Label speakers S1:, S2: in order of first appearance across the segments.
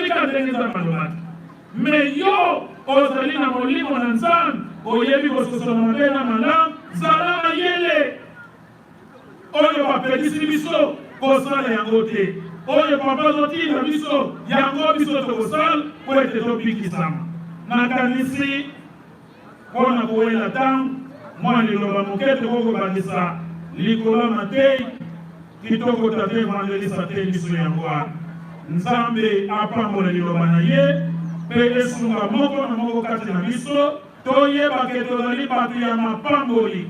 S1: tika ndenge za malobaki mais yo ozali na molimo na nzambe oyebi kososola mabe na malamu zala mayele oyo bapekisi biso kosala yango te oyo papa azotinda biso yango biso tokosala po ete tobikisama nakanisi mpona kowela ntango mwa liloba moke tokokobandisa likolo matei kitoko tate evangelisa te biso yango wana nzambe apambola liloba na ye mpe esunga moko na moko kati na biso toyebake tozali bato ya mapamboli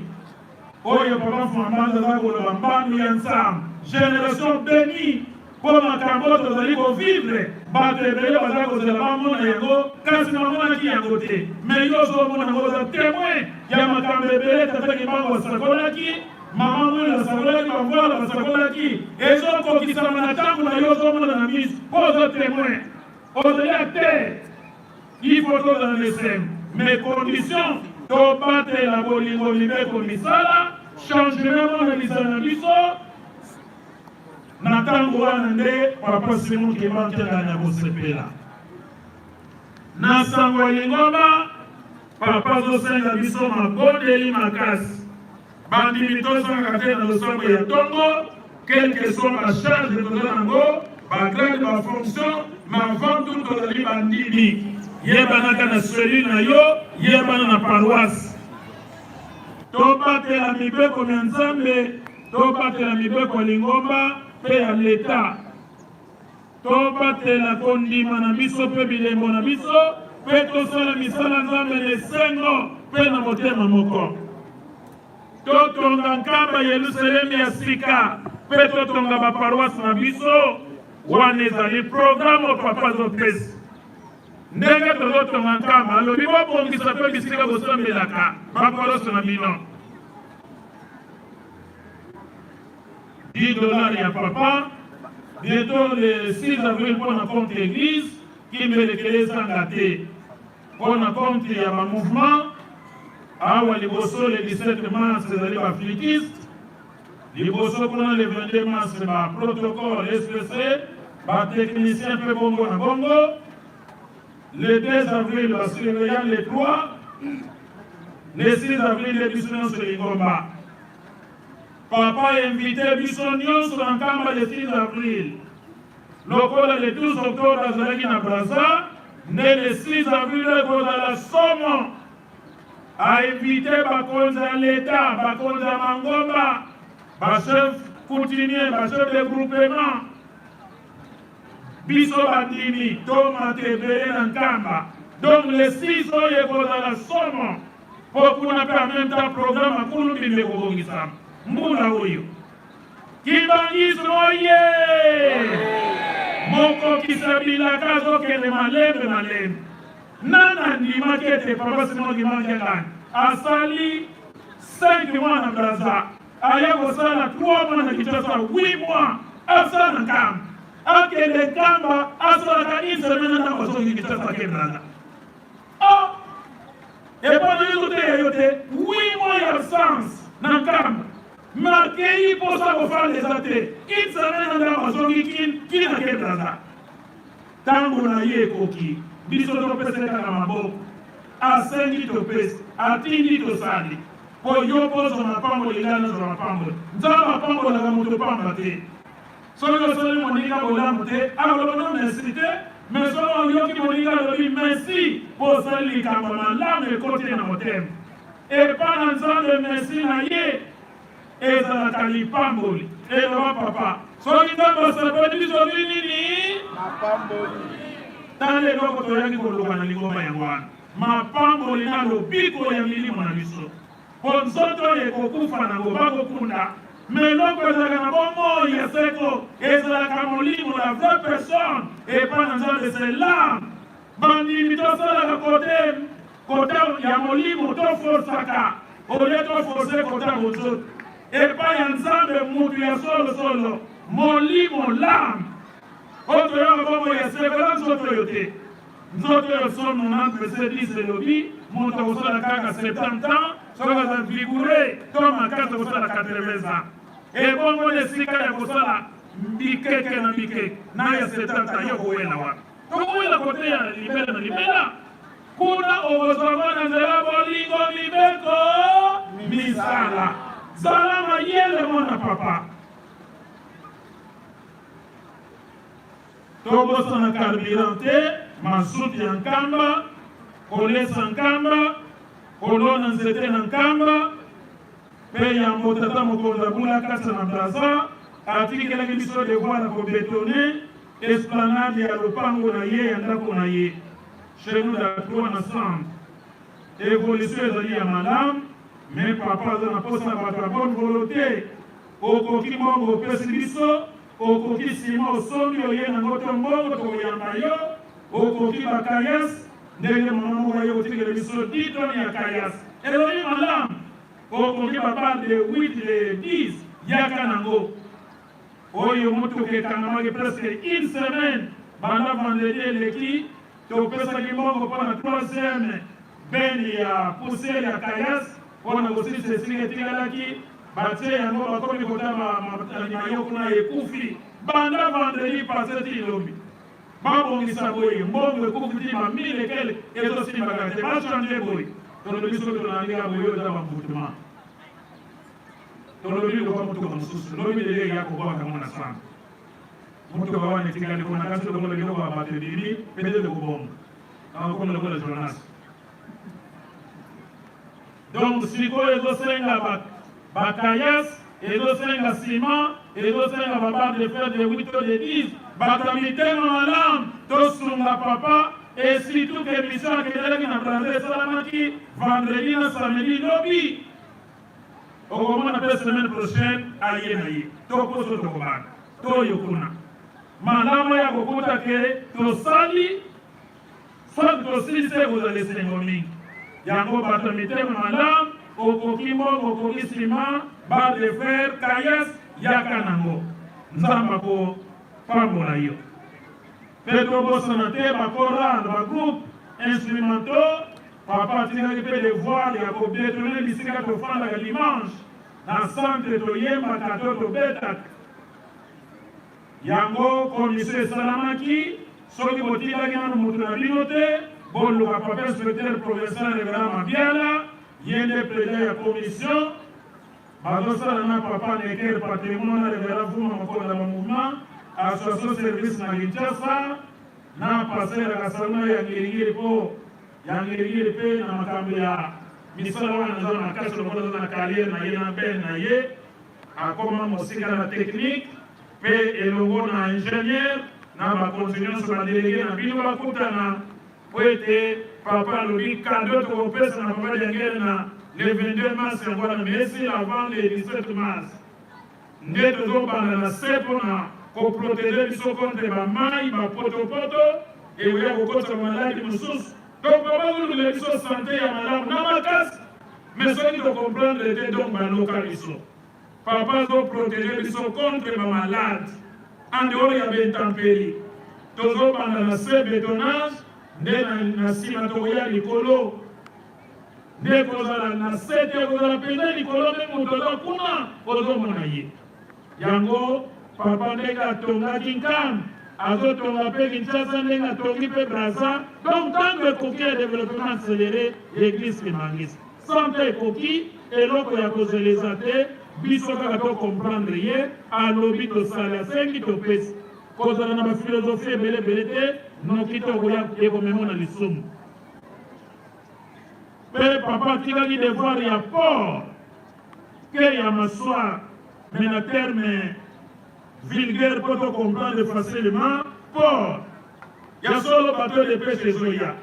S1: oyo papa Flambanza aza koloba mbandu ya nzambe génération béni mpo makambo tozali kovivre bato ebele baza kozela bamona yango kasi bamonaki yango te mais yo ozomona yango oza témoin ya makambo ebele tataki bango basakolaki mama mwene basakolaki bamwala basakolaki ezokokisama na ntango na yo ozomona na miso mpo ozo témoin ozali acteur il faut tozala leseme mais condition tobatela bolingo mibeko misala changement mona misala na biso na ntango wana nde papa Simon Kimbantelani akosepela na sango ya lingomba papa azosenga biso mabondeli makasi bandimi tozanga te na losambo ya ntongo quelque soit bacharge toza nango bagrade bafonction mavantu tozali bandimi yebanaka na cellule na yo yebana na paroisse tobatela mibeko ya nzambe tobatela mibeko ya lingomba mpe ya leta tobatela kondima na biso mpe bilembo na biso mpe tosala misala nzambe na esengo mpe na motema moko totonga nkamba Yerusalemi ya sika mpe totonga baparoise na biso wana ezali programe papa azopesa ndenge tozotonga nkamba alobi bobongisa mpe bisika bosambelaka bakoloso na bino $10 ya papa bientôt le 6 avril pour na compte église qui me rekelesanga te pour na compte ya ba mouvement awa liboso le 17 mars ezali ba fliquiste liboso kuna le 22 mars ba protocole SPC ba technicien pe bongo na bongo le 2 avril ba surveillant le 3 le 6 avril le biso sur Lingomba papa invité biso nyonso na nkamba le 6 avril lokola le 12 octobre azalaki na Braza nde le 6 avril ekozala somo ainvité bakonzi ya leta bakonzi ya mangomba bachef coutumier bachef de groupement biso bandimi tomata ebele na nkamba donc le 6 oyo ekozala somo mpo kuna mpe en même temps programme akulu bimbe kobongisama mbula oyo Kibangiso oye mokokisa bilaka azokende malembe nana ndimaki ete papa Simon Kimbantelani asali 5 mois na Braza aya kosala 3 mois na Kinshasa 8 mois asala na nkamba akende nkamba asalaka 1 semaine na kosoki Kinshasa ke Braza epona yo te 8 mois ya absence na nkamba marqué pour ça qu'on fasse les athées. Une semaine dans la zone qui n'a qu'à Braza. Tant qu'on a eu coquille, biso to pese kana mabo. A sengi to pese, a tindi to sali. Po yo pozo na pambo lingana na pambo. Nzama pambo la moto pamba te. Solo solo monika bola te. Alo no necessité, mais solo yo ki monika lo bi merci pour sali kama la me côté na motem. Et pas ensemble merci na ye. Ezalaka lipamboli eloba papa soki ntango sapeli biso nini mapamboli tala eloko toyaki koloba na lingomba yango wana mapamboli na lobiko ya milimo na biso po nzoto oyo ekokufa nango bakokunda me eloko ezalaka na bomoi ya seko ezalaka molimo la vraie personne epa na nzambe c'est l'âme bandimi tosalaka kota ya molimo toforsaka olie toforse kota bozoto epa ya nzambe mutu ya solo molimo l'âme oto yo bomo ya sekola nzoto yo te nzoto yo sono na pese 10 elobi moto akosala kaka 70 ans soki aza vigure to makasi akosala 80 ans ebongo na esika ya kosala mbikeke na mbikeke na ya 70 ans yo kowela wana tokoyela kote ya libela na libela kuna okozonga na nzela bolingo mibeko misala zala mayele mwana papa tobosana carburant te masuti ya nkamba kolesa nkamba kolona nzete na nkamba mpe yango tata mokonzi abula kasa na braza atikelaki biso devoir ya kobetone esplanade ya lopango na ye ya ndako na ye chez nous d'atroa na centre évolution ezali ya malamu me papa aza na posa bato ya bonne volonté okoki mbongo opesi biso okoki nsima osombi oye nango to mbongo tokoyamba yo okoki bakayas ndenge mama moko aye kotikela biso 10 toni ya kayas ezali malamu okoki babande de 8 de 10 yaka nango oyo motuka ekangamaki presque une semaine banda vendredi eleki topesaki mbongo mpona 3e beni ya poussière ya kayas mpona kosilisa esika etikalaki batie yango bakomi kotaba mayo kuna ekufi banda vendredi pase ti lobi babongisa boye mbongo ekufi ti bamile ekele ezosimbaka te bachange boye tolobi soki tolandika boye oyo eza bambutuma tolobi lokola motuka mosusu lobi lele ya kobwaka mwana sana motuka wana etikali kona kasi lokola biloko ya bato ebimi peut-être kobonga koma lokola jonas donc sikoyo ezosenga bakayas ezosenga ciment ezosenga babare de fer de 8 to de 10 bato mitema malamu tosunga papa et surtout que émission akelelaki na braza esalamaki vendredi na samedi lobi okomona mpe semaine prochaine aye na ye tokoso tokobana toyo kuna malamu ya kokuta ke tosali soki tosilise kozala esengo mingi yango bato mitema malamu okoki mbongo okoki nsima bar de fer kayas yaka nango nzamba kopambola yo mpe tobosana te bakorale bagroupe instrumentaux papa atikaki mpe devoir ya kobetone bisika tofandaka dimanche na centre toyembaka to tobetaka yango komisio esalamaki soki botikaki nano moto na bino te boluka papa inspecteur provincial reverend Mabiala ye nde président ya commission bazosala na papa neker patrimoine na reverend Vuma mokonzi ya mouvement association service na Kinshasa na pasteur akasaluna ya ngirigiri po ya ngirigiri pe na makambo ya misala wana eza na kati lokola eza na carrière na ye na bene na ye akoma mosika na technique pe elongo na ingénieur na bakonzi nyonso badelege na bino bakutana po ete papa alobi kado tokopesa na papa diangere na le 22 mars yango wana mais avant le 17 mars nde tozobanda na se mpona koprotege biso contre bamai bapotopoto eweya kokota maladi mosusu donc babazolukela biso sante ya malamu na makasi mais soki tocomprendre te donc banoka biso papa azoprotege biso contre bamaladi en dehors ya baintempérie tozobanda na se bétonnage nde na nsima tokoya likolo nde kozala na se te kozala mpenza likolo mpe moto aza kuna ozomona ye yango papa ndenge atongaki nkambi azotonga mpe Kinshasa ndenge atongi mpe braza donc ntango ekoki ya développement accéléré l'église kimangisa sante ekoki eloko ya kozeleza te biso kaka tocomprendre ye alobi tosali asengi topesi kozala na bafilosophie ebelebele te noki tokoya ekomemona lisumu mpe papa atikaki devoir ya port ke ya maswa mais na terme vulgaire mpo tocomprendre facilement port ya solo bato de pêche ezoya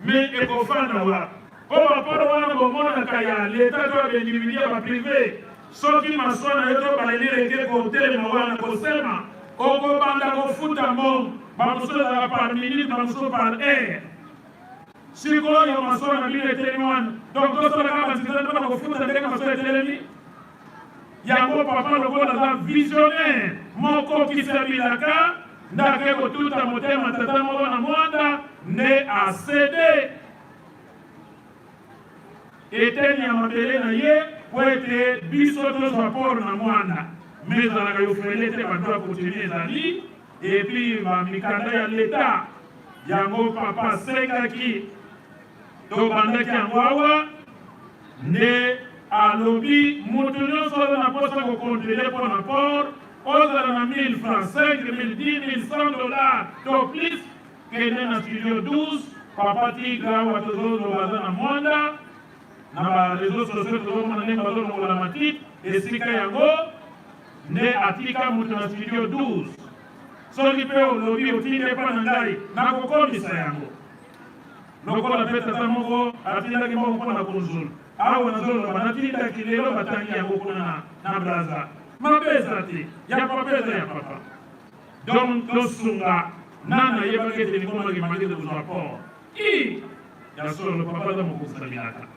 S1: mais ekofanda wa mpo baport wana bomonaka ya leta to ya baindividu ya baprivé soki maswa na ye to balelireke kotelema wana kosema okobanda kofuta mbongo bamosusu ezalaka par minute bamosusu par heure sikoyo maswa na bino etelemi wana donc tosolaka basizani mpona kofuta ndenge maswa etelemi yango papa lokola aza visionnaire moko kisabilaka ndake kotuta motema tata moko na mwanda nde asede eteni ya mabele na ye po ete biso tozwa port na mwanda mais ezalaka yofele te bato ya kontinu ezali epuis bamikanda ya leta yango papa sengaki to bandaki yango awa nde alobi moto nyonso oyo na posa kokontrole mpo na port ozala na 1000 francs 5000 10 000 $100 to plus kende na studio 12 papa tigra awa tozoloba na mwanda na bareseau sociaux tozomona ndenge bazolongola matite esika yango nde atika moto na studio 12 soki mpe olobi otinde epa na ngai nakokomisa yango lokola mpe tata moko atindaki moko mpo na konzulu awa nazoloba natindaki lelo batangi yango kuna na braza mapeza te ya papa eza ya papa donc tosunga nana yebaki ete lingomaki mangete kozwa port ya solo papa aza mokosaminaka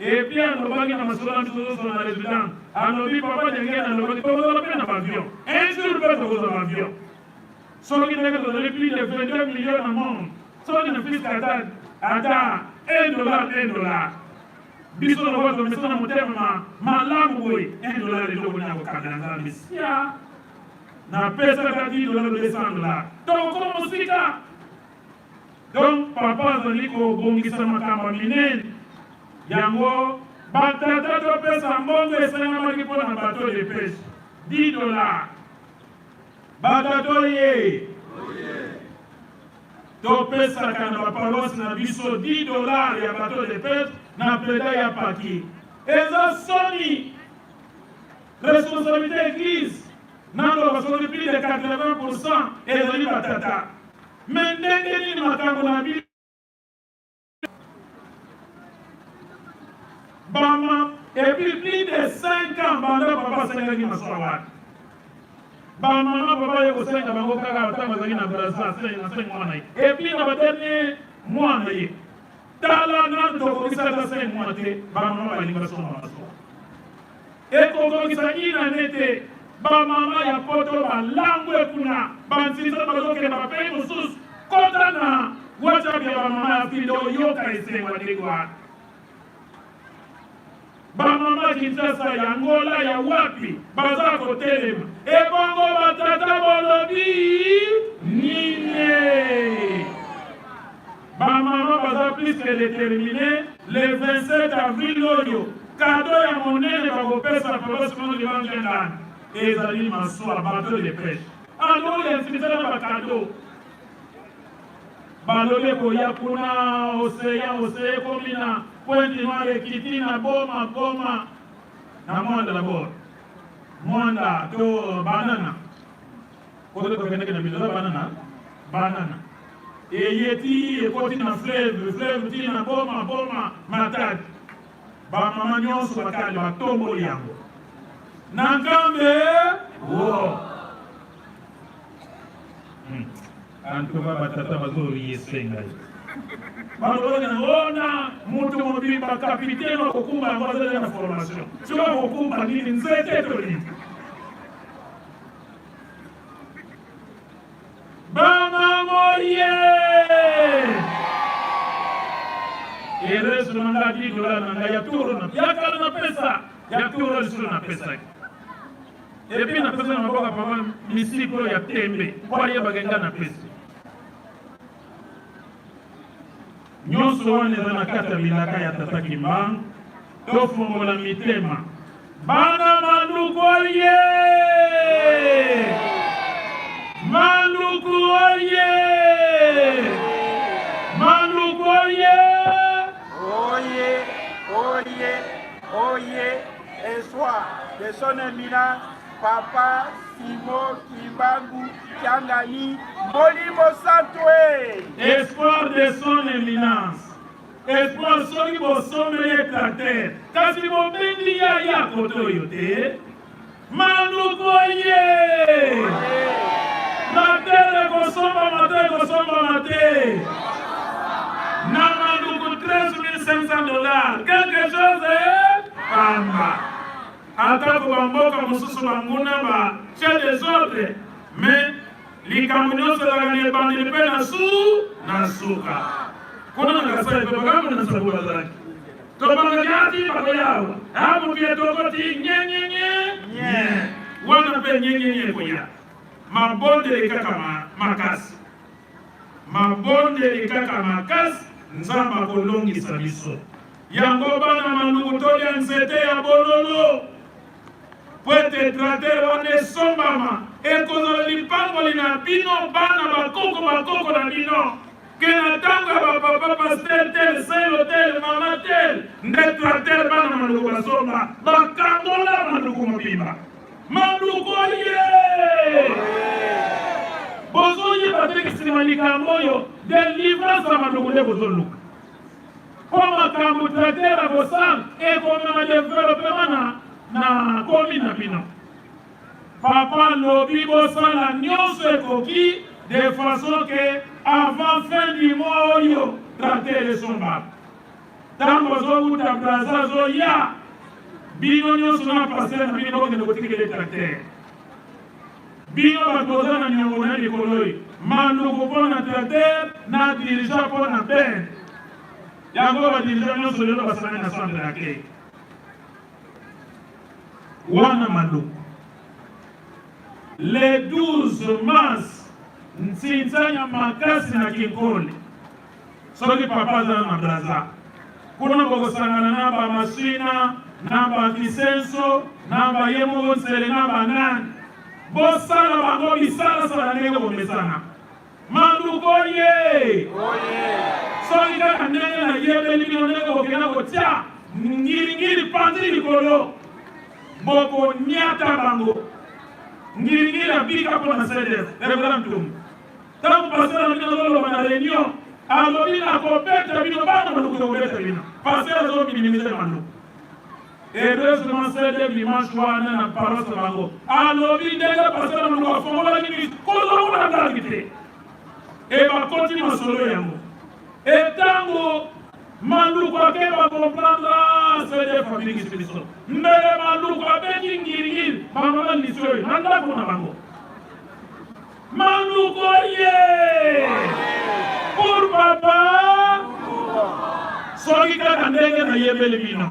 S1: epuis alobaki na masolo na biso tozosolo na résidence alobi papa ndenge alobaki tokozala mpe na bavion un jour mpe tokozala bavion soki ndenge tozali plus de 22 millions na monde soki na fiske ata $1 biso lokola tomesa na motema malamu boye $1 eloko nini akokanda nzambe sia napesaka $10 $200 tokokoma mosika donc papa azali kobongisa makambo minene yango batata topesa mbongo esangamaki mpo na bateau de pêche $10 batata ye topesaka na baparoise na biso $10 ya bateau de pêche na pleda ya paki eza soni responsabilité église naloba soki plus de 80% ezali batata me ndenge nini makambo na bili bama epuis plus de 5 ans banda papa asengaki maswa wana bamama papa ye kosenga bango kaka ntango azalaki na braza asengi mwana ye epuis na badernier mwana ye tala nano tokokisaka 5 mois te bamama balinga songa maswa ekokokisa inane te bamama ya poto balangwe kuna bansilisa bazokende bapei mosusu kota na whatsapp ya bamama ya fili oyoka esengwa ndenge wana bamama Kinshasa ya Angola ya wapi baza kotelema ebongo batata bolobi nini bamama baza plus que déterminé le 27 avril oyo kado ya monene bakopesa papa Simon Libange ndani ezali maswa bateau de pêche alors yasimisana bakado balobe koya kuna oseye komina Pointe Noire Kitina boma na mwanda d'abord mwanda to banana kote tokendeke na bizola banana eyeti ekoti na fleuve tina boma matadi bamama nyonso bakali batomboli yango na ngambe antuka batata bazoriyesenga balona mutu mobimba kapitene wakokumba yango azali na formation soki akokumba nini nzete tolini bamamoye eresu na nga $10 na nga ya turo na yakala na pesa ya turo lisulu na pesa epi na pesa na maboka papa misikolo ya tembe wayebaka nga na pesa nyonso wana eza na kati ya bilaka ya tata Kimbangu tofungola mitema bana Manduku oye Manduku oye Manduku oye
S2: oye et soit de son éminence Papa Simon Kimbangu Kiangani Molimo Santwe.
S1: Espoir de son éminence. Espoir soki bosomeli éclater. Kasi bobendi ya koto yote. Manduku oye. Matere kosomba mate. Na Manduku $13,500. Quelque chose est pamba. Ata kubamboka mususu banguna ba chef des ordres mais likambo nyonso ezalaka na ebandeli mpe na suka kuna na kasai mpe bakambo na sabu bazalaki tobangaki ati bakoyawa amukie tokoti nyenyenye wana mpe nyenyenye koya mabondele kaka makasi mabondeli kaka makasi nzambe akolongisa biso. Yango bana mandugu tolia nzete ya bololo po ete trater wana esombama ekozala lipango lina bino bana bakoko na bino ke na ntango ya bapapa paster tel selo tel mama tel nde trater bana mandugu basomba bakangola mandugu mobimba mandugu ye bozoyeba te kisima likambo oyo délivrance ya mandugu nde bozoluka po makambo trater akosala ekomema développement na komi na bino. Papa lobi bosala nyonso ekoki de façon que avant fin du mois oyo trater esomba. Tango zokuta braza zoya bino nyonso na passer na bino kokende kotikele trater. Bino bakoza na nyongo na likolo oyo mandugu mpo na trater na dirigant mpo na ben. Yango badirigant nyonso lelo basala na centre d'accueil. Wana mandugu le 12 mars nsinzanya makasi na kinkoli soki papa aza na braza kuna bokosangana na bamasina na bakisenso na bayemoko nsele na banani bosala bango bisalasala ndenge bomesana mandugu oye soki kaka ndenge na yebeli bino ndenge bokenda kotia ngiringiri panzi likolo boko nyata bango ngiri abika po na CDF reverend tum tangu pasera na bino lolo na réunion alobi na kopeta bino bana mandugu kopeta bino pasera zo minimize mandugu heureusement CDF dimanche wana na paroisse bango alobi ndenge pasera mandugu afongola nini kozo kuna ndakite e ba continue masolo yango etango mandugu akeba comprendre CDF famille kibiso mbele mandugu abeki ngiri bangala nisoi nanda kuna bango mandugu ye pour papa soki kaka ndenge na yebeli bino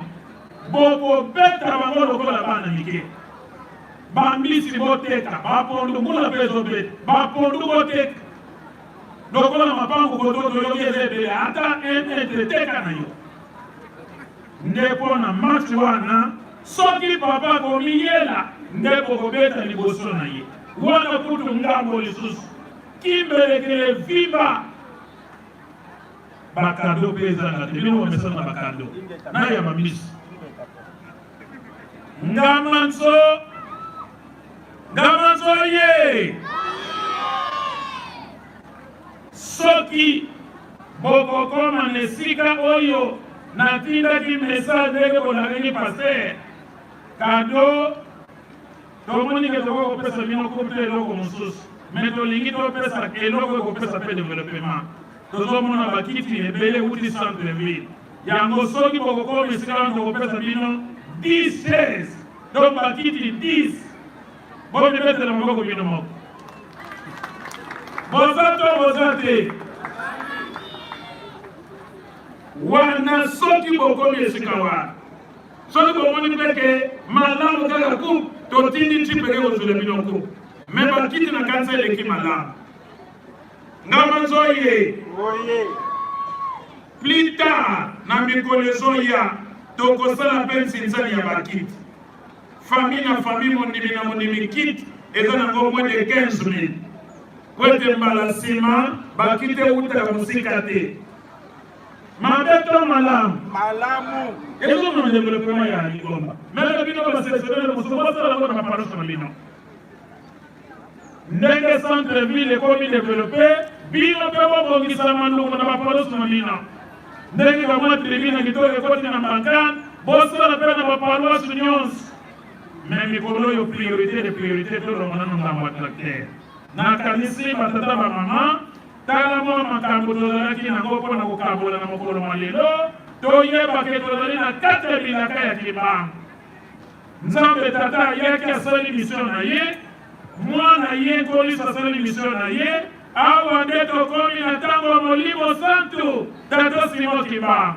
S1: boko beta bango lokola bana mike bambisi boteka bapondu mula peso beta bapondu boteka lokola mapango kototo yoki ezebele ata teka na yo nde pona match wana soki papa komiyela nde kokobeta liboso na ye wana kutu ngambo lisusu kimbelekele vimba bakado mpe ezanga te bino bomesana bakado na ya mamisi ngamanso ye soki bokokoma na esika oyo natindaki message ndenge bolakaki paster kado tomoni ke toko kopesa bino kopesa eloko mosusu me tolingi topesa eloko ekopesa mpe développement tozomona bakiti ebele uti centre ville yango soki bokokoma esika wana tokopesa bino 10 chaises donc bakiti 10 bomibetela maboko bino moko boza te wana soki bokomi esika wana soki bomoni peke malamu kaka coupe totindi ti peke kozwela bino coupe me bakiti na kanisa eleki malamu ngama nzoye plus tard na mikolo ezoya tokosala mpe nsinzani ya bakiti famille na famille mondimi na mondimi kiti eza nango moins de 15 000 po ete mbala nsima bakiti eutaka mosika te mabeto malamu ezomona développement ya Ligomba mele bino baselectionneur mosusu basala ngo na maparoche na bino ndenge centre ville ekomi développé bino mpe bobongisa mandugu na baparoche na bino ndenge bamwa tribune kitoko ekoti na mbankane bosala mpe na baparoche nyonso me mikolo oyo priorité de priorité tolongana na ngambo ya tracteur nakanisi batata bamama tala mwa makambo tozalaki nango mpona kokabola na mokolo mwa lelo toyebake tozali na kati ya bilaka ya kibango nzambe tata ayaki asali mission na ye mwana ye kolisa asali mission na ye awa nde tokomi na ntango ya molimo santu tata simo kibango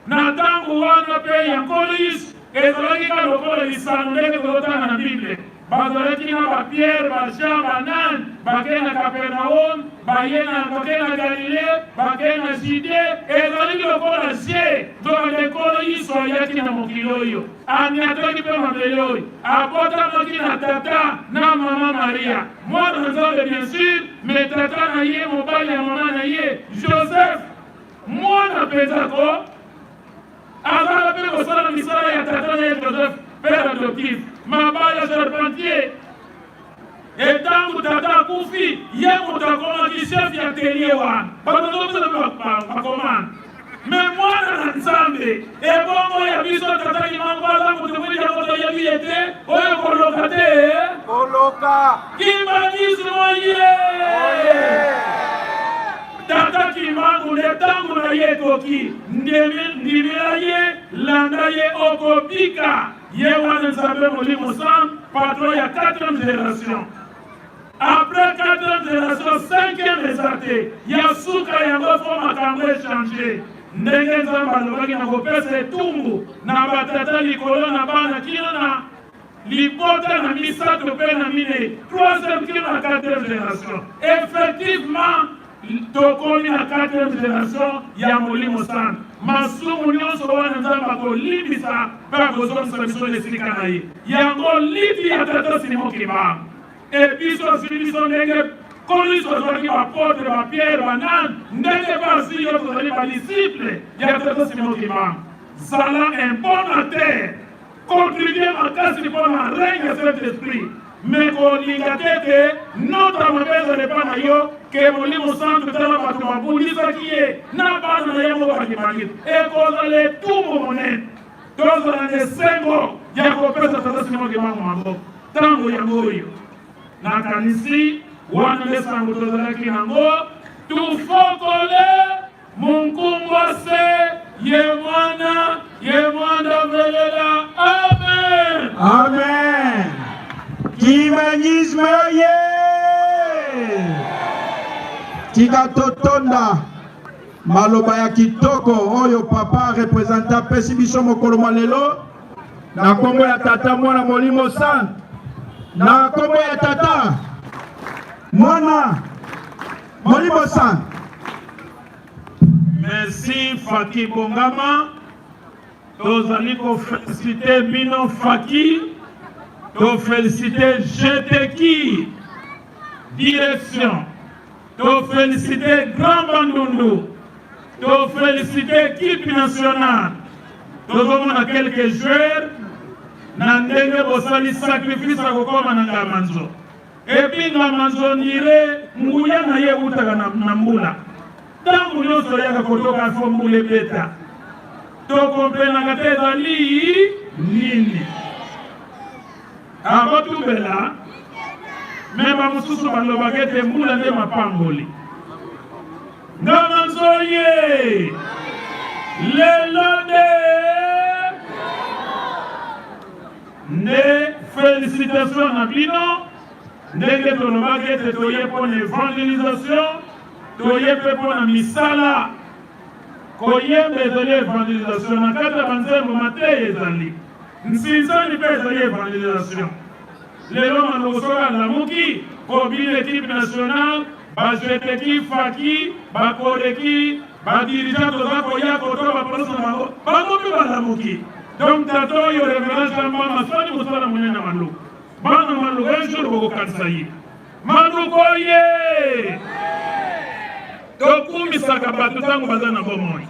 S1: na ntango wana mpe ya kolisi ezalaki ka lokola lisano ndenge tozotanga na bible bazalaki na bapierre bajean banane bakena Capernaum, bakena Galilée, bakena Judée, ezali lokola je, donc lekolo yiso yaki na mokili oyo. Amiatoki pe mabele oyo, abotamaki na tata na mama Maria. Mwana Nzambe bien sûr, mais tata na ye, mobali ya mama na ye, Joseph, mwana pezako, azala pe kosala misala ya tata na ye Joseph, père adoptif, mabaya charpentier. Et tant que tata kufi, ye mutakomaki chef ya atelier wana. Batoto commande. Mais moi na Nzambe, et bongo ya biso tata kimangwaza mutukuja moto ya biete, oyo kolokate.
S2: Koloka.
S1: Kimanismo ye. Tata kimangu le tangu na ye koki, ndimila ye, landa ye okopika. Ye wana Nzambe Molimo Sam, patron ya 4e génération. Après 4e génération, 5e exalté, Yasuka yango fo makambo échangé. Ndenge Nzambe alobaki na kopesa etumbu na batata likolo na bana kino na libota na misato mpe na mine 3e kino na 4e génération. Effectivement, tokomi na 4e génération ya Molimo Sam. Masumu nyonso wana Nzambe akolimbisa mpe akozongisa biso esika na ye. Yango libi ya tata Simon Kimbangu. Et puis, biso ndenge kolisi ozwaki bapotre bapierre banane ndenge basi yo tozali badisciple ya tata Simon Kimbangu. Zala un bon terre, contribuer makasi mpo na règne ya Saint-Esprit, mais kolinga tete notre mabeza lepa na yo ke Molimo Santu tala bato babundisaki ye na bana na ye moko bakimangisi ekozala etumbu monene tozala na esengo ya kopesa tata Simon Kimbangu maboko ntango yango oyo na kanisi wana lesango tozalaki nango tufokole munkumbwase ye mwana velela. Amen.
S2: Amen. Kimanisme ye. Tika totonda maloba ya kitoko oyo papa representa pesi biso mokolo malelo na kombo ya tata mwana Molimo Santu na kombo ya tata mwana Molimo Santu.
S1: Merci Faki Bongama. Tozali ko féliciter bino Faki. To féliciter GTK direction. To féliciter Grand Bandundu. To féliciter équipe nationale. Tozomona quelques joueurs na ndenge bosali sacrifice akokoma na Ngamanzo. Epi Ngamanzo ndire nguya na ye utaka na mbula. Tangu nyonso yaka kotoka fo mbule beta. Tokomprena te ezali nini. Abatumbela mema mususu balobaka ete mbula nde mapamboli. Ngamanzo ye lelo ne félicitations na bino ndenge tolobaki ete toye mpo na évangélisation toye mpe mpo na misala koyemba ezali évangélisation na kati ya banzembo mateyi ezali nsinzani mpe ezali évangélisation. Lelo maloko soki alamuki kobina équipe nationale bajeteki Faki bakoreki badirigant toza koya koto bapolisi na bango bango mpe balamuki. Donc tata oyo révérence jamba masoni mosala monene na maluku bana maluku un jour bokokanisa ye maluku ye tokumisaka bato ntango baza na bomoi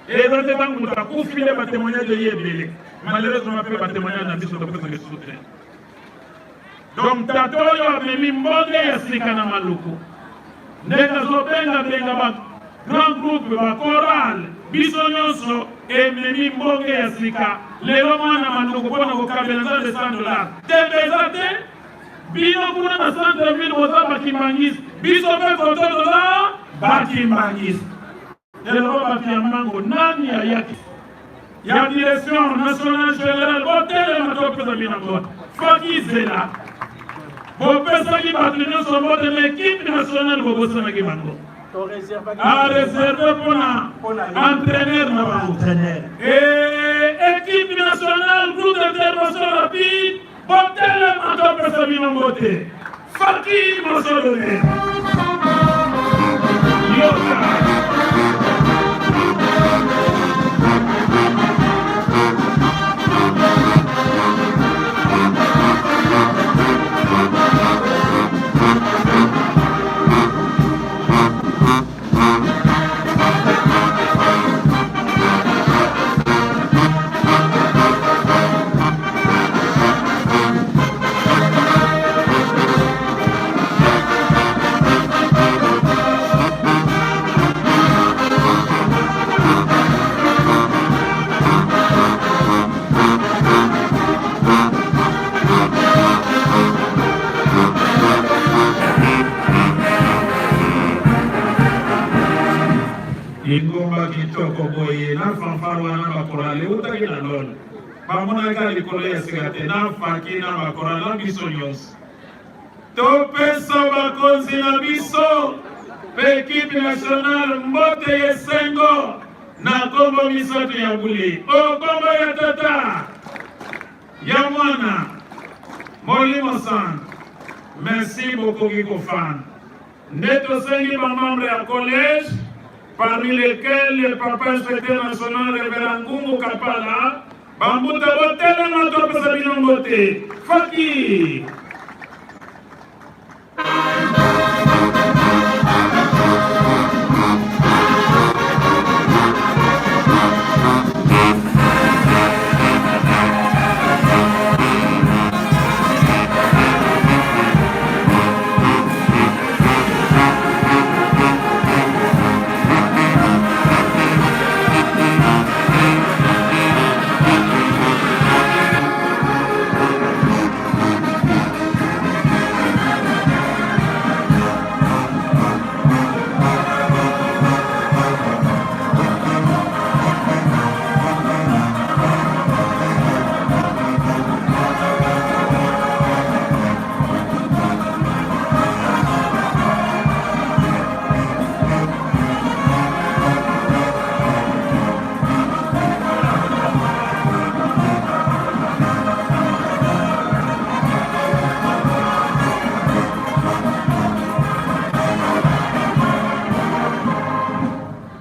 S1: eza te ntango moto akufi nde batémoignage ye ebele malheureusement mpe batémoignage na biso topesaka lisusu te. Donc tata oyo amemi mbonge ya sika na maluku ndenge azobengabenga ba grand groupe bakorale biso nyonso ememi mbonge ya sika lelo mwana maluku mpona kokabela Nzambe $100 tembeza te bino kuna na centre-ville boza bakimangisi biso mpe kototola bakimangisi. Lelo bato ya mango nani ayaki ya direction nationale générale botelema topesa bino mbota Faki zela bopesaki bato nyonso mbote na équipe nationale bobosanaki bango a réservé pour entraîneur na bango et équipe nationale groupe d'intervention rapide botelema topesa bino mbote Faki Mosolone. Yoka. Ingomba kitoko boye na fanfarwa na bakorale utaki na lolo bamona ka likolo ya sigate na faki na bakorale biso nyonso topesa bakonzi na biso pe ekipe nationale mbote yesengo na kombo misato ya buli okombo ya tata ya mwana Molimo San. Merci beaucoup Kikofan. Nde tosengi ba membre ya collège parmi lesquels le papa inspecteur national Révérend Ngungu Kapala, Bambuta Botele Matope Sabino Mbote, Faki.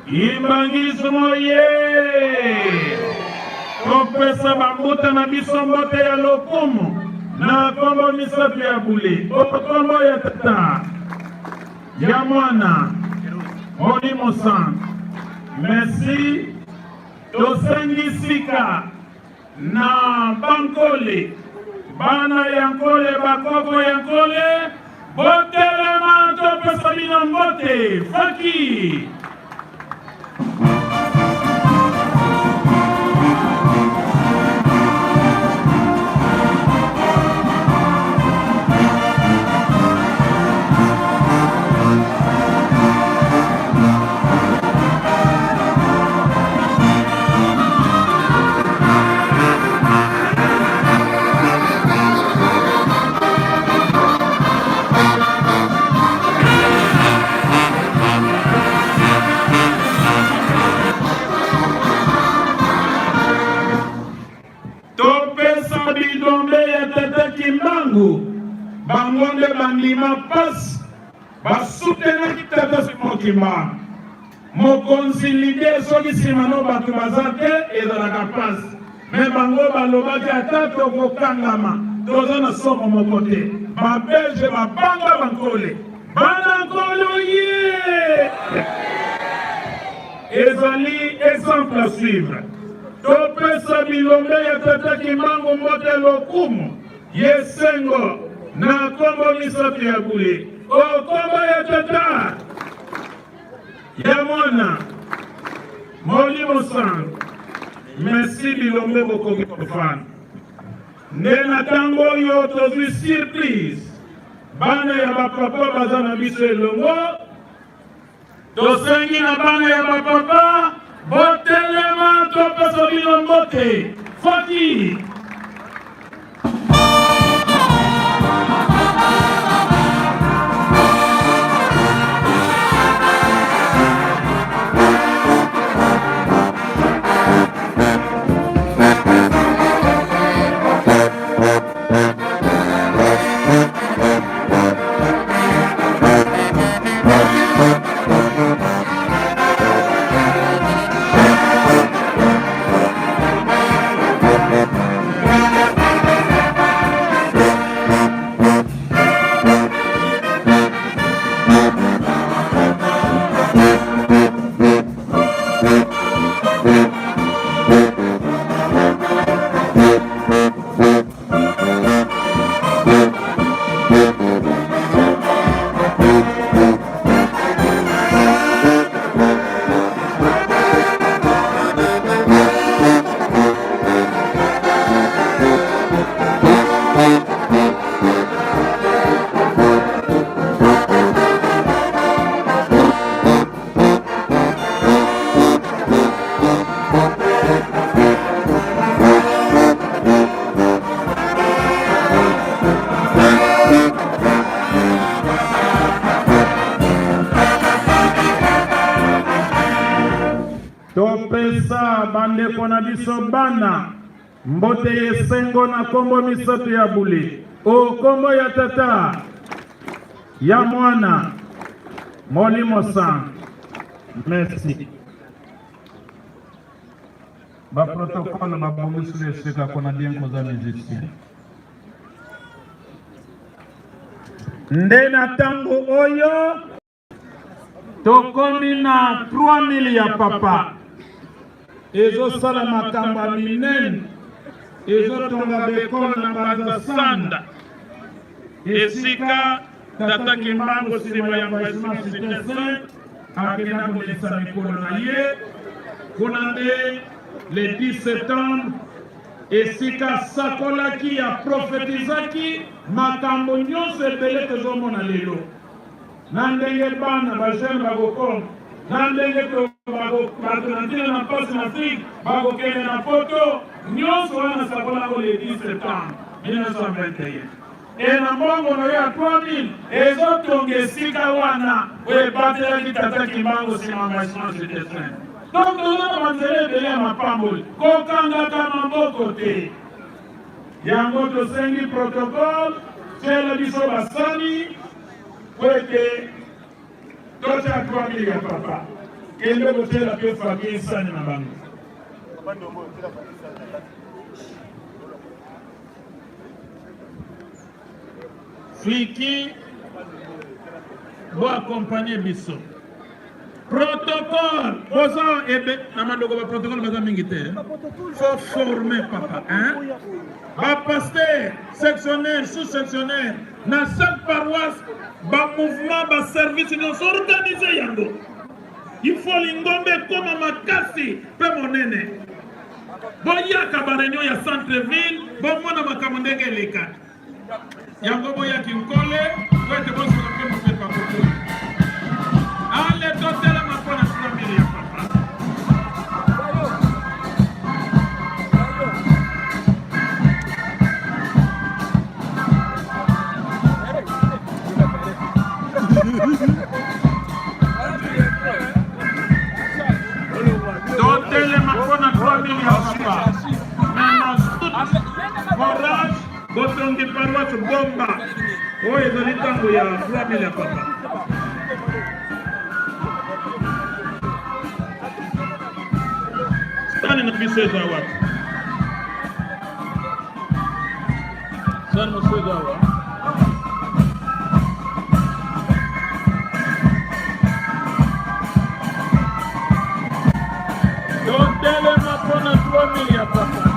S1: Imbangismo ye Kopesa Bambuta na biso mbote ya lokumu na kombo misato ya bule okombo ya tata ya mwana Molimo San. Merci tosengi sika na bankole bana yankole bakoko yankole botelema topesa bino mbote Faki. Bangonde bandima pas basutena kitata simokima mokonzi lide soki simano batu bazate ezalaka pas me bango balobaki ata tokokangama toza na somo moko te babelge babanga bankole bana nkolo ye ezali exemple à suivre topesa bilombe ya tata Kimbangu mbote lokumu yesengo na kombo misato ya bule okombo ya tata ya mwana Molimo San. Merci bilombe bokoki kofana nde na ntango oyo tozwi surprise bana ya bapapa baza na biso elongo tosengi na bana ya bapapa botelema topesa bino mbote Faki. topesa bandeko na biso bana mbote yesengo na kombo misato ya bule o kombo ya tata ya mwana Molimo Sang. Merci. Ba protocole ba bonusle seka kona bien koza musicien. Ndena tango oyo tokomi na 3000 ya papa. Ezosala makambo ya minene. Ezotonga bekolo na baza sanda. Esika tata Kimbangu sima ya mbaisima sitese akenda kolesa mikolo na ye kuna nde le 10 septembre esika sakolaki ya profetizaki makambo nyonso ebele tozomona lelo na ndenge bana bajene bakokoma na ndenge bato na ntina na mpasi na Afrique bakokende na poto nyonso wana sakolako le 10 septembre 1921 na mbongo na ya 3000 ezotonga esika wana ebatelaki tata Kimbangu nsima mbaisima citesen. Donc toza banzela ebele ya mapamboli kokangaka maboko te yango tosengi protocole tiela biso basani po ete totya 3000 ya papa kende kotiela mpe famille sani na bango. Fliki doit accompagner biso. Protocole. Bozo ebe namandoko ba protocole baza mingi te. Faut former papa, hein? Ba pasteur, sectionnaire, sous-sectionnaire, na chaque paroisse, ba mouvement, ba service nous organiser yango. Il faut lingombe comme makasi pe monene. Boya ka ba réunion ya centre-ville, bo mona makambo ndenge leka. Yango boya kinkole, kwete boso kwa mpe pa koto. Ale totela mapona 3000 ya papa. Totela mapona 3000 ya papa. Forage botongi paroisse bomba. Oyo ezali ntango ya 3000 ya papa. Stani na piseza wapi? Stani mseza wapi? Totele mapona 3000 ya papa.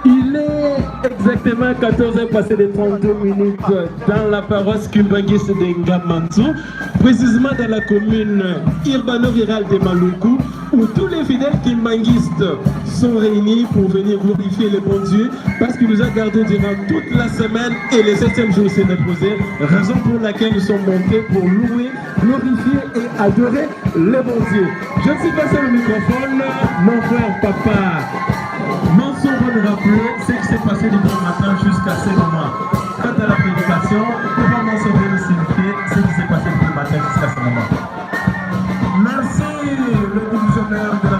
S3: Il est exactement 14h passé de 32 minutes dans la paroisse Kimbanguiste de Ngamantou, précisément dans la commune urbano-rurale de Maluku, où tous les fidèles kimbanguistes sont réunis pour venir glorifier le bon Dieu, parce qu'il nous a gardés durant toute la semaine et le 7e jour s'est déposé, raison pour laquelle nous sommes montés pour louer, glorifier et adorer le bon Dieu. Je me suis passé le microphone, mon frère papa Mansour va nous rappeler ce qui s'est passé du bon matin jusqu'à ce moment. Quant à la prédication, papa Mansour va nous signifier ce qui s'est passé du bon matin jusqu'à ce moment.
S4: Merci le divisionnaire de la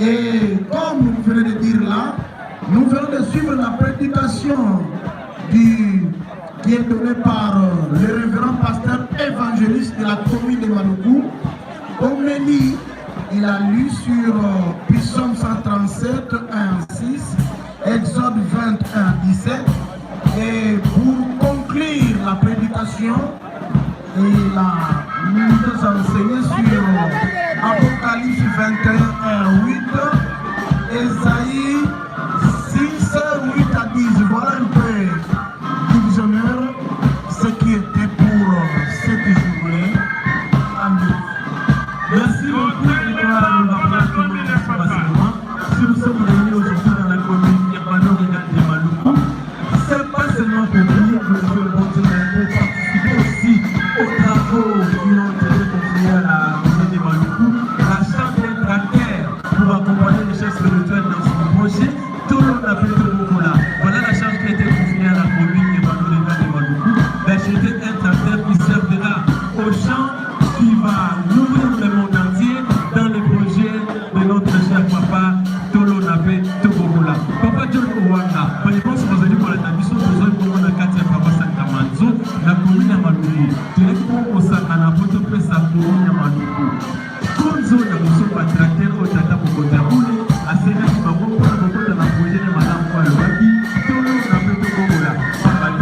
S4: Et comme vous venez de dire là, nous venons de suivre la prédication qui est donnée par le révérend pasteur évangéliste de la commune de Maluku. Homélie, il a lu sur Psaume 137, 1-6, Exode 21, 17. Et pour conclure la prédication, il nous a enseigné sur Apocalypse 21, 8, Ésaïe 6, 8 à 10. Voilà un peu, divisionnaire, ce qui était pour cette journée. Amen. Merci beaucoup. Si nous sommes réunis aujourd'hui dans la commune Irbano de Maluku, c'est pas seulement pour prier que Dieu le bon Dieu, mais pour participer aussi aux travaux qui ont été confiés à la commune de Maluku, la chambre d'être à terre pour accompagner les chefs spirituels dans son projet. Tout le monde a fait tout le monde là. Voilà la charge qui a été confiée à la commune Irbano de Maluku. Ben, j'étais un tracteur qui servira aux gens qui va nourrir le monde entier dans les projets de notre cher papa Tolo Nabe Togogola. Papa John Owanga, je pense que vous allez voir la mission de besoin pour la carte de Papa Sankamanzo, la commune de Maluku. Directement au Sakana, pour te faire sa commune de Maluku. Konzo ya Moussopa tracteur au Tata Mokotaboule, à Sénat qui va beaucoup dans la projet de Madame Koualouaki, Tolo Nabe Togogola. Papa D,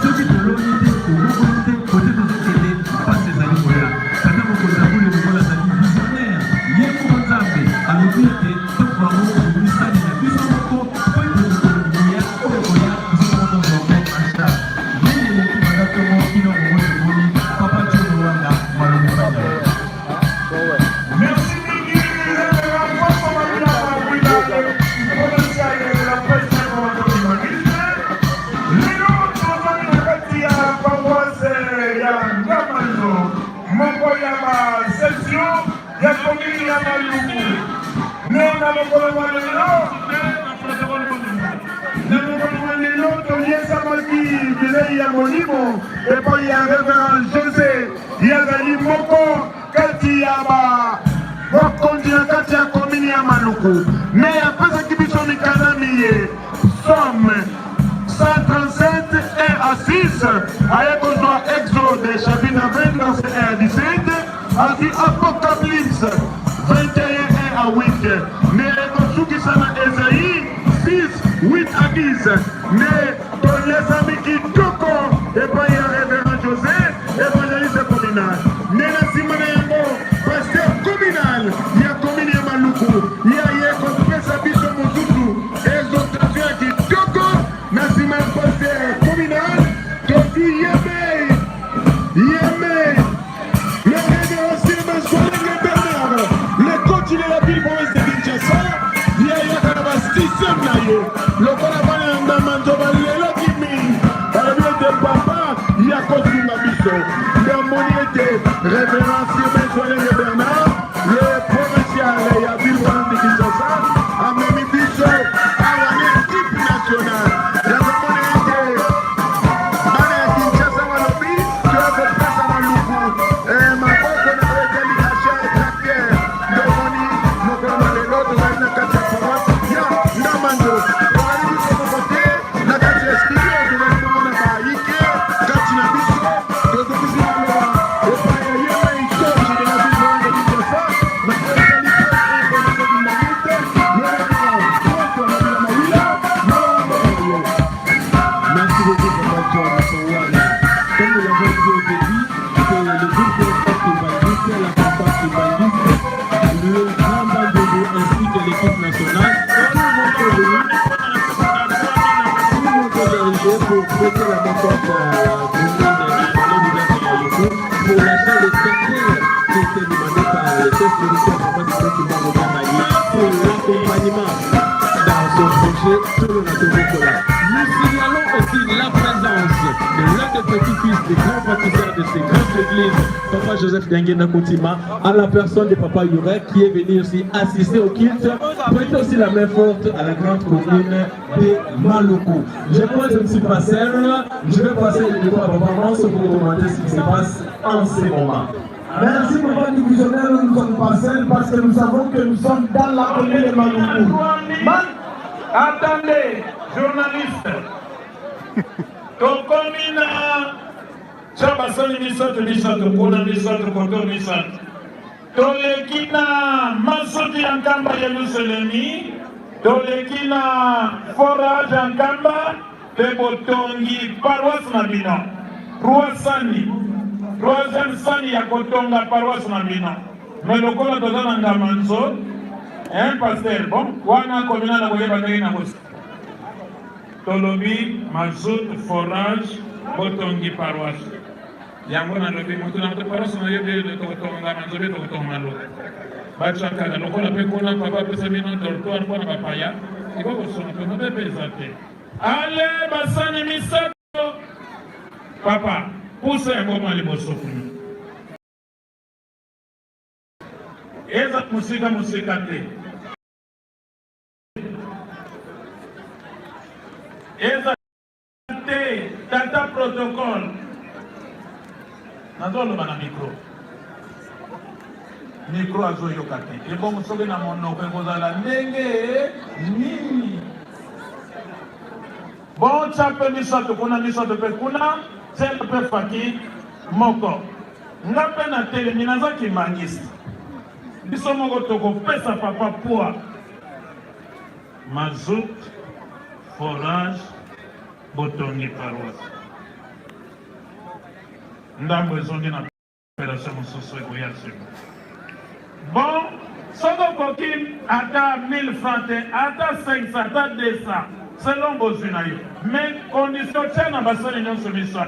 S4: ceux qui te l'ont été, pour vous côté de l'autre côté, pas ces années-là. Tata Mokotaboule, le voilà, ça dit visionnaire. Yémo Nzambe, à l'obéité, tout va vous, vous savez, la puissance de corps, pas de lumière, au Goya, vous êtes dans un bon achat. Bien les qui m'ont exactement qui n'ont pas de bonne, Papa John Rwanda, Malou Faya.
S1: Merci Miki, la voix pour la brigade provinciale de la presse informatique. Les autres amis de Katia, paroisse Yangamano, Mokoyama, section, Yakomini Yamaluku. Nous avons et puis il y a un révérend José, il y a un Moko, Katiaba, Mokondia Katia Komini Amaluku. Mais après ce qui sont les canamiers, Somme 137 1 à 6, avec Exode, chapitre 20, verset 1 à 17, avec Apocalypse 21 1 à 8, mais Kosuki Sana Esaïe 6, 8 à 10, mais pour les amis qui toko, et puis il y a révérend José, évangéliste communal. Mais la Simone Yango, pasteur communal, il y a Komini Maluku, il y a Kopesa Biso Mozutu, et autres affaires qui toko, la Simone pasteur communal, donc Yémé, le révérend Sylvain Solengue Bernard, le coach de la ville province de Kinshasa, il y a Yakaraba Stissem Naye, le Kolabana Ndamanjoba Lelo Kimi, papa, il y a Kosunga Biso, le monier révérend Sylvain Solengue Bernard, le provincial et la ville province de Kinshasa, a même Biso à l'équipe nationale. La monier à Kinshasa Malobi, tu as fait place à Maluku, et ma bosse on a été l'Icacha et Tractière, le moni, mon commandant de l'autre, on a une carte de paroisse, il y a Namando, on a dit de mon côté, la carte de studio, je vais tout le monde à Ike, Katina Biso, de Dopisi Maloa, et puis il y a un coach de la ville de Kinshasa, ma présidente et bonne de Manite, le révérend, François Maïla, merci beaucoup pour votre Wanda. Comme nous l'avons dit au début, que le groupe Kimbangiste, la campagne Kimbangiste, le grand Bandego ainsi que l'équipe nationale, tout le monde pour prêter la main forte à pour l'achat des secteurs qui étaient demandés par les chefs spirituels pour l'accompagnement dans son projet tout le monde. Nous signalons aussi la présence de l'un des petits-fils des grands bâtisseurs de ces grandes églises, Papa Joseph Dangena Koutima, à la personne de Papa Yurek qui est venu aussi assister au culte, prêter aussi la main forte à la grande commune de Maluku. Je crois que je ne suis pas seul, je vais passer le micro à Papa Mance pour commenter ce qui se passe en ce moment.
S4: Merci papa divisionnaire, nous sommes parcelles parce que nous savons que nous sommes dans la commune de Maluku.
S1: Attendez, journaliste. Ton commune Chabasani Misoto, Kuna Misoto, Koto Misoto. Tolekina Masoti Ankamba Yerusalemi, Tolekina Forage Ankamba, Pebotongi, Paroisse Nabino, Ruasani, Troisième Sani Yakotonga, Paroisse Nabino. Mais le col de Zananga Manso, un pasteur, bon, Wana Komina Nagoyeba Nagos. Tolobi, Mazout, Forage, Botongi, Paroisse. Yango na lobi moto na to paroisse na yebe de to tonga manzobe to tonga lo bacha kala loko la pe kona papa pesa mino dortoir kwa na papaya iko ko sona to no be pesate ale basani misato papa pousse ngo mali boso kuni eza musika te eza te tata protocole. Nazolo bana micro azo yokate e bon sobe na monoko ekozala ndenge nini bon chape misato pe kuna sel pe faki moko ngape na telemi nazaki mangisi biso moko tokopesa papa poa mazout forage botongi paroisse ndambo ezongi na opération mosusu ekoya nsima bon soki okoki ata 1000 francs te ata 500 ata 200 selon bozwi na yo mais condition tia na basali nyonso miswa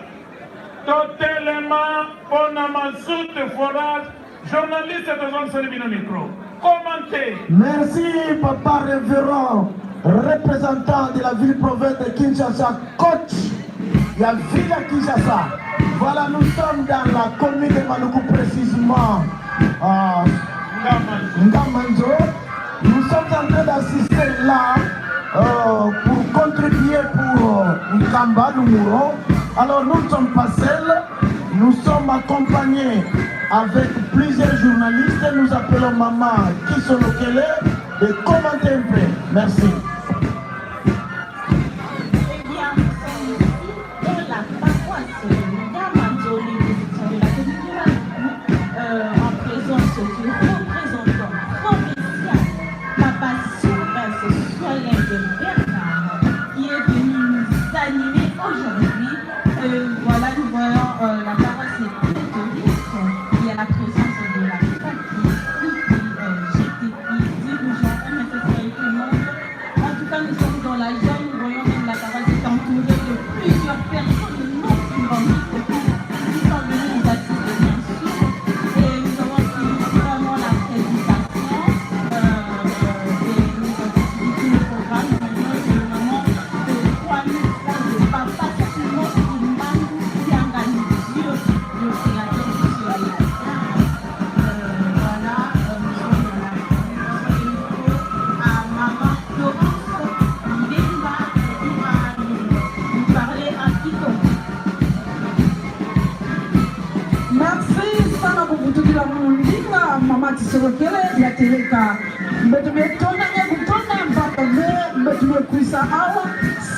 S1: totelema mpona mazout forage journaliste tozongiseli bino micro commenter.
S4: Merci papa révérend représentant de la ville province de Kinshasa, coach la ville de Kinshasa. Voilà, nous sommes dans la commune de Maluku, précisément Ngamanzo. Nous sommes en train d'assister là pour contribuer pour Nkamba, Numuro. Alors nous ne sommes pas seuls, nous sommes accompagnés avec plusieurs journalistes. Nous appelons Maman Kisolokele de commenter un peu. Merci.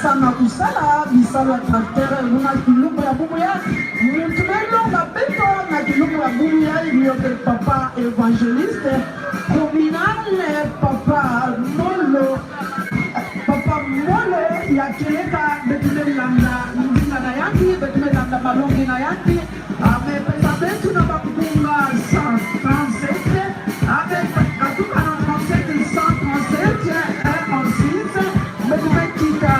S4: Sana kusala bisala tracteur muna kilumbu ya bubu ya mutumelo mabeto na kilumbu ya bubu ya iliyoke papa évangéliste communal papa molo ya keleka betume landa ndinga na yaki betume landa malongi na yaki ame pesa betu na bakunga 137 ame katuka na 37 137 en 6 betume kika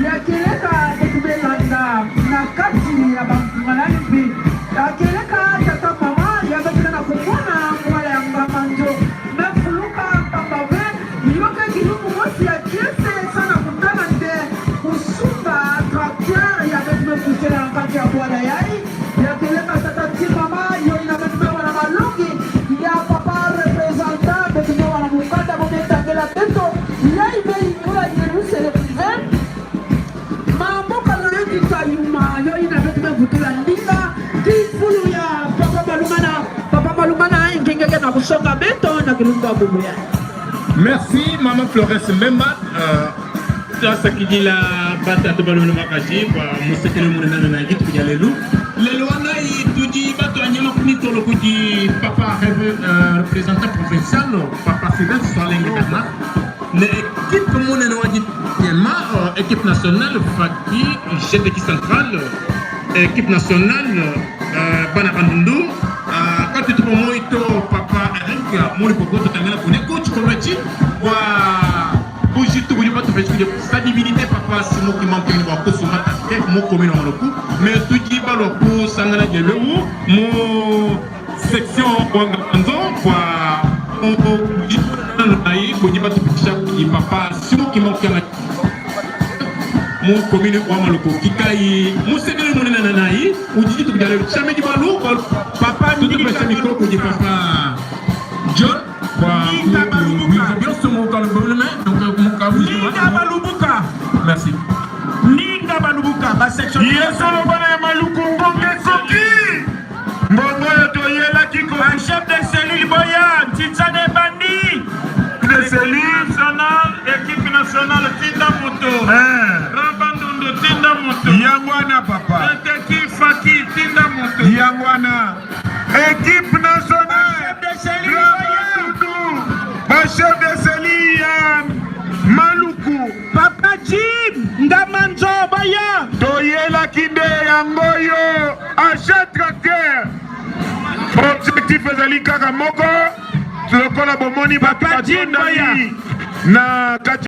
S4: yakeleka betubelanda na kati ya bankungalani yakeleka tata mama yabetuna na kumona mwala ya ngamanjo mefuluka pambave yoke kilumu mosi ya kiese sana kutana nde kusumba trakteur ya betu
S5: soka beto na kilunga bubuya.
S6: Merci Maman Florence Mbemba. Ça qui dit la bata de ballon makaji kwa musekele munena na gitu ya lelu. Lelu wana yi tuji bato anyama kunito lo kuji papa représentant provincial papa Sylvestre Solengue Bernard. L'équipe munena wadi tema équipe nationale Faki Jete qui centrale équipe nationale Banabandundu. Quand tu te prends papa Eric Mouli Popo tangana kune coach Komachi wa Bougitou Bouli Bato Fescu sa divinité papa c'est moi qui manque une fois que sur ma tête mon commune en le coup mais tout qui va le coup sangana de le mon section Wanganzo quoi on dit Bouli Bato Fescu papa c'est moi qui manque mon commune Wamaloko Kikai Moussegele Monenanaï ou dit tout d'aller jamais du balou papa tout le monde micro pour dire papa John merci
S2: Linga Balubuka ba section Yesolo bana Maluku Ngonge Soki Mbongo toyela kiko chef de cellule Boya Titsane Bandi de cellule nationale équipe nationale Tinda Moto Rabandondo Tinda Moto Yangwana papa équipe Faki Tinda Moto Yangwana équipe nationale de cellule Boya chef de cellule Maluku Papa Jim Ndamanzo Baya Toyela Kinde Yangoyo achète tracteur objectif ezali kaka moko lokola bomoni Papa Jim Baya na